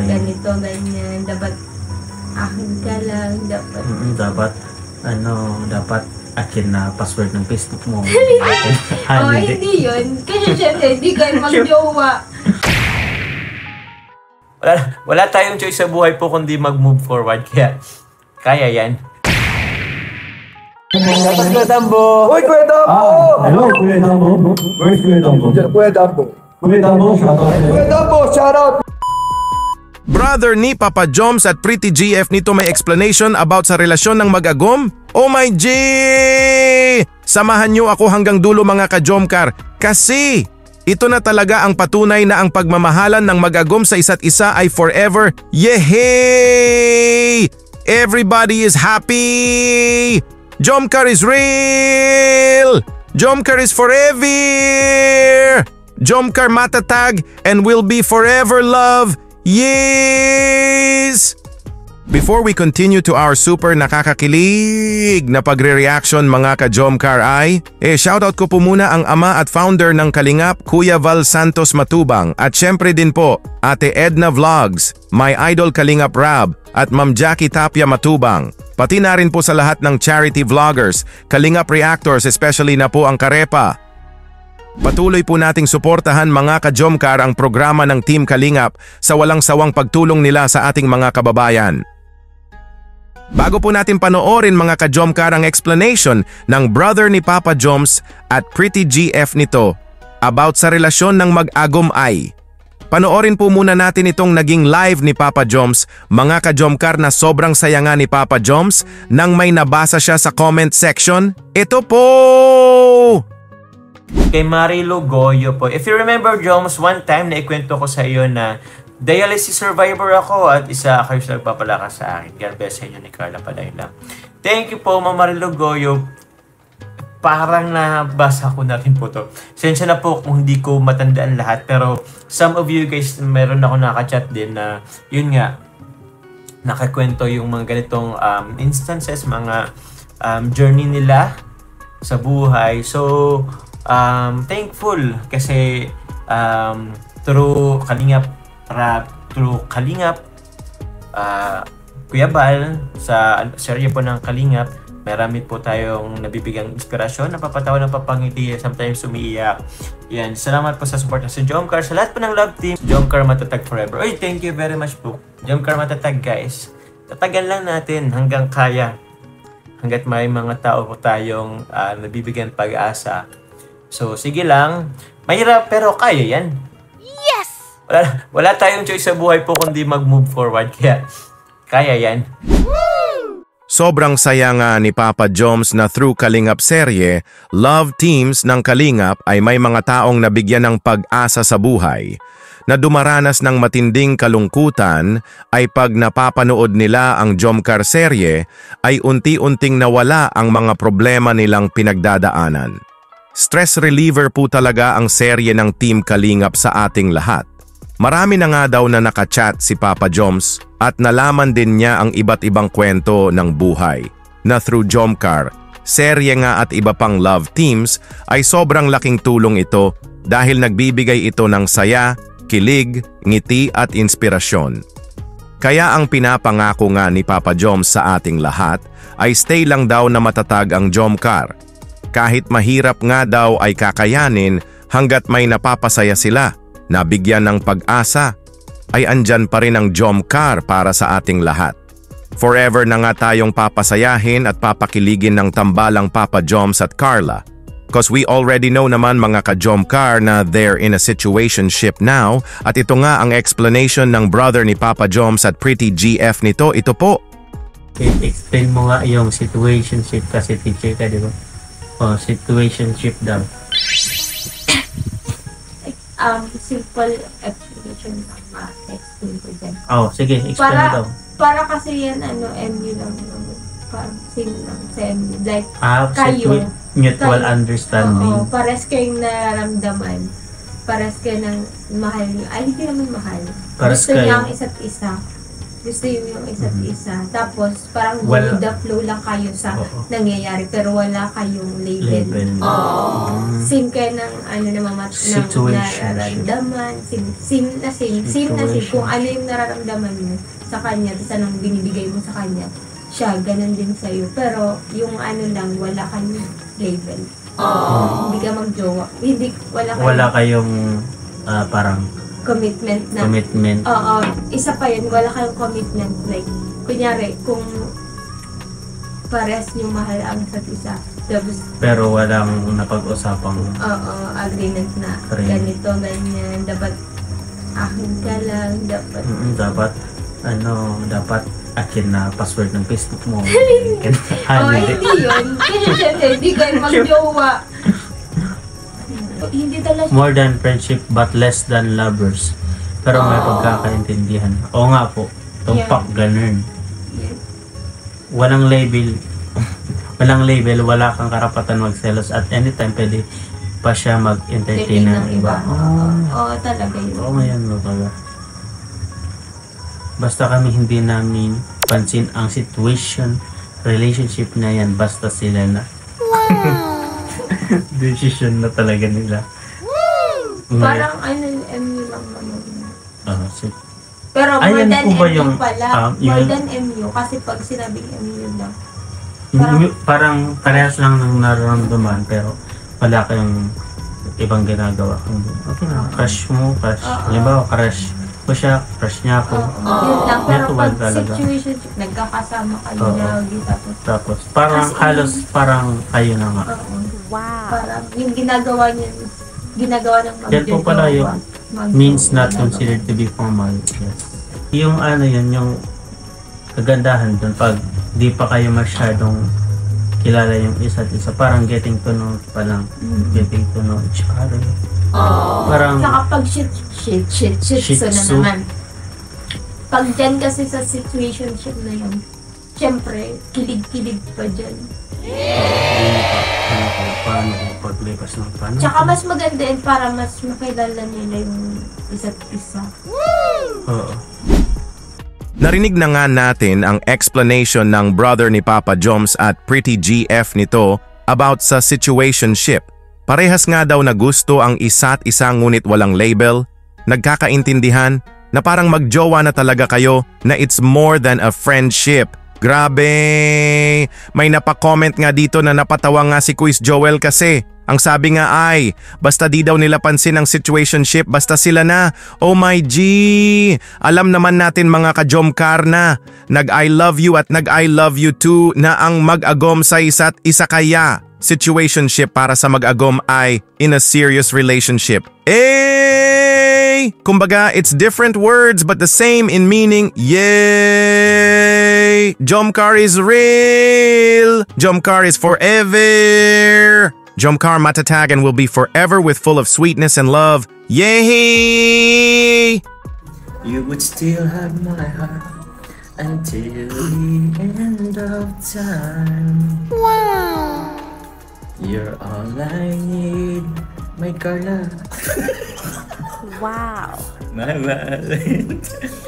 ganito, ganyan. Dapat akin ka lang. Dapat. Dapat, dapat akin na password ng Facebook mo. Hindi yun. Kasi syempre, hindi kayo mag-jowa. Wala tayong choice sa buhay po kundi mag-move forward. Kaya yan. Kuya Dambo! Uy, Kuya Dambo! Hello, Kuya Dambo. Where's Kuya Dambo? Kuya Dambo. Kuya Dambo, shoutout. Kuya Dambo, shoutout! Brother ni Papa Joms at Pretty GF nito may explanation about sa relasyon ng mag-agom? Oh my G! Samahan nyo ako hanggang dulo mga ka-Jomcar kasi ito na talaga ang patunay na ang pagmamahalan ng mag-agom sa isa't isa ay forever. Yehey! Everybody is happy! Jomcar is real! Jomcar is forever! Jomcar matatag and will be forever love! Yes! Before we continue to our super nakakakilig na pagre-reaction mga ka-Jomcar ay, shoutout ko po muna ang ama at founder ng Kalingap, Kuya Val Santos Matubang at syempre din po, Ate Edna Vlogs, my idol Kalingap Rab at Ma'am Jackie Tapia Matubang. Pati na rin po sa lahat ng charity vloggers, Kalingap Reactors, especially na po ang Karepa. Patuloy po nating suportahan mga ka-Jomcar ang programa ng Team Kalingap sa walang sawang pagtulong nila sa ating mga kababayan. Bago po natin panoorin mga ka-Jomcar ang explanation ng brother ni Papa Joms at Pretty GF nito about sa relasyon ng mag-agom ay, panoorin po muna natin itong naging live ni Papa Joms mga ka-Jomcar na sobrang saya nga ni Papa Joms nang may nabasa siya sa comment section. Ito po! Kay Marilu Goyo po. If you remember, Joms, one time na ikwento ko sa iyo na dialysis survivor ako at isa kayo sa nagpapalakas sa akin. God bless sa inyo ni Carla Padayla. Thank you po, Ma'am Marilu Goyo. Parang nabasa ko na rin po to. Sensya na po kung hindi ko matandaan lahat. Pero some of you guys, meron ako nakachat din na yun nga, nakakwento yung mga ganitong instances, mga journey nila sa buhay. So, thankful kasi through Kalingap Rab, through Kalingap, Kuya Bal, sa serye po ng Kalingap, marami po tayong nabibigang inspirasyon, napapatawa, napapangiti, sometimes umiiyak. Yan, salamat po sa support sa Jomcar, sa lahat po ng love team. Jomcar matatag forever. Oy, thank you very much po. Jomcar matatag guys. Tatagan lang natin hanggang kaya. Hanggat may mga tao po tayong nabibigyan pag-asa. So, sige lang. Mahirap pero kaya yan. Yes! Wala tayong choice sa buhay po kundi mag-move forward. Kaya yan. Sobrang saya nga ni Papa Joms na through Kalingap serye, love teams ng Kalingap ay may mga taong nabigyan ng pag-asa sa buhay. Na dumaranas ng matinding kalungkutan ay pag napapanood nila ang Jomcar serye ay unti-unting nawala ang mga problema nilang pinagdadaanan. Stress reliever po talaga ang serye ng Team Kalingap sa ating lahat. Marami na nga daw na nakachat si Papa Joms at nalaman din niya ang iba't ibang kwento ng buhay. Na through Jomcar, serye nga at iba pang love teams ay sobrang laking tulong ito dahil nagbibigay ito ng saya, kilig, ngiti at inspirasyon. Kaya ang pinapangako nga ni Papa Joms sa ating lahat ay stay lang daw na matatag ang Jomcar. Kahit mahirap nga daw ay kakayanin hanggat may napapasaya sila. Nabigyan ng pag-asa, ay andyan pa rin ang Jomcar para sa ating lahat. Forever na nga tayong papasayahin at papakiligin ng tambalang Papa Joms at Carla. Cause we already know naman mga ka-Jomcar na they're in a situationship now at ito nga ang explanation ng brother ni Papa Joms at Pretty GF nito, ito po. Explain mo nga yung situationship kasi teacher ka, di ba? O, situationship daw. Simple explanation lang ma-explain ko dyan. Oh, sige, explain daw. Para kasi yan, MU lang. Parang same lang sa MU. Like, kayo. Mutual understanding. Oo, pares kayong nararamdaman. Pares kayo ng mahal. Ay, hindi naman mahal. Pares Gusto kayo. niya ang isa't isa. gusto yung isa't isa. Tapos, parang go Wala. with the flow lang kayo sa Oo. nangyayari, pero wala kayong label. Same kayo ng Situationship. nararamdaman. Same na same. Kung ano yung nararamdaman mo sa kanya, tapos anong binibigay mo sa kanya, siya, ganun din sa'yo. Pero, yung ano lang, wala kayong label. Hindi ka magjowa. Wala kayong parang commitment na. commitment. Oo. Isa pa yun, wala kayong commitment. Like, kunyari, kung parehas yung mahal ang isa't isa, tapos, Pero walang napag-usapang agreement na Rin. ganito, ganyan, dapat akin ka lang, dapat dapat akin na password ng Facebook mo. hindi yun. Kasi syempre, hindi kayo magjowa. Hindi talaga More than friendship but less than lovers. Pero may pagkakaintindihan. Oo nga po. Tumpak, ganun. Walang label. Wala kang karapatan magselos at anytime pwede pa siya mag-entertain ng iba. Oo, talaga yun. Oo, ngayon mo pala. Basta kami hindi namin pansin ang situation, relationship na yan, basta sila na. Decision na talaga nila. Parang MU lang naman. Pero more Ayan than po ba MU yung, pala. More yung- than MU. Kasi pag sinabing MU lang. Parang parehas lang ng nararamdaman pero wala kayong ibang ginagawa. Okay na, crush mo, crush. Halimbawa, crush ko siya, crush niya ako. Yun lang. Pero Mutual pag talaga. situationship, nagkakasama kayo Oo. lagi. Tapos parang As in- halos parang kayo na nga. Parang yung ginagawa niya, ginagawa ng Yan po pala yung means not considered to be formal. Yes. Yung yung kagandahan dun pag di pa kayo masyadong kilala yung isa't isa, parang getting to know pa lang. Getting to know each other. Parang Saka pag shit Shih so na Tzu. naman. Pag dyan kasi sa situationship na yun, syempre, kilig-kilig pa dyan. paano paglipas ng panahon. Tsaka mas maganda yun para mas makilala nila yung isa't isa. Oo. Narinig na nga natin ang explanation ng brother ni Papa Joms at Pretty GF nito about sa situationship. Parehas nga daw na gusto ang isa't isa ngunit walang label, nagkakaintindihan na parang magjowa na talaga kayo na it's more than a friendship. Grabe! May napakomment nga dito na napatawa nga si Quiz Joel kasi. Ang sabi nga ay, basta di daw nila pansin ang situationship, basta sila na. Oh my G! Alam naman natin mga ka-Jomcar na, nag-I love you at nag-I love you too na ang mag-agom sa isa't isa kaya. Situationship para sa mag-agom ay in a serious relationship. Kumbaga, it's different words but the same in meaning. Yay! Jomcar is real! Jomcar is forever! Jomcar matatag and will be forever with full of sweetness and love. Yay! You would still have my heart until the end of time. Wow! You're all I need, my Carla. Wow. My wallet.